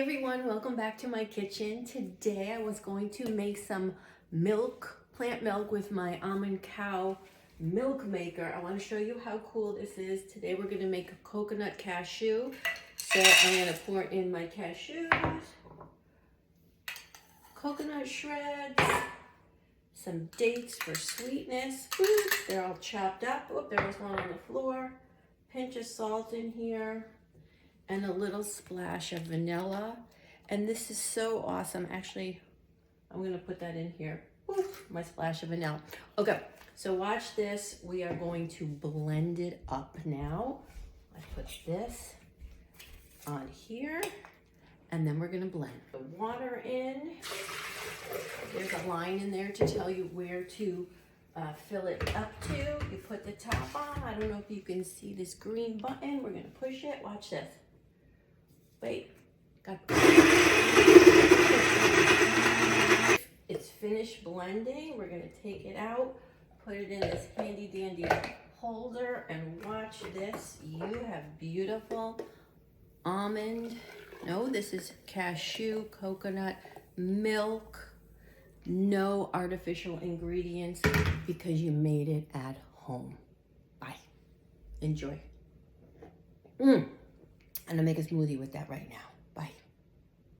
everyone, welcome back to my kitchen. Today I was going to make some milk, plant milk with my Almond Cow Milk Maker. I want to show you how cool this is. Today we're going to make a coconut cashew. So I'm going to pour in my cashews, coconut shreds, some dates for sweetness. They're all chopped up. Oh, there was one on the floor. Pinch of salt in here. And a little splash of vanilla. And this is so awesome. Actually, I'm gonna put that in here. Ooh, my splash of vanilla. Okay, so watch this. We are going to blend it up now. I put this on here, and then we're gonna blend the water in. There's a line in there to tell you where to fill it up to. You put the top on. I don't know if you can see this green button. We're gonna push it. Watch this. Wait, it's finished blending. We're gonna take it out, put it in this handy dandy holder, and watch this. You have beautiful almond, no, this is cashew coconut milk, no artificial ingredients because you made it at home. Bye, enjoy. I'm gonna make a smoothie with that right now.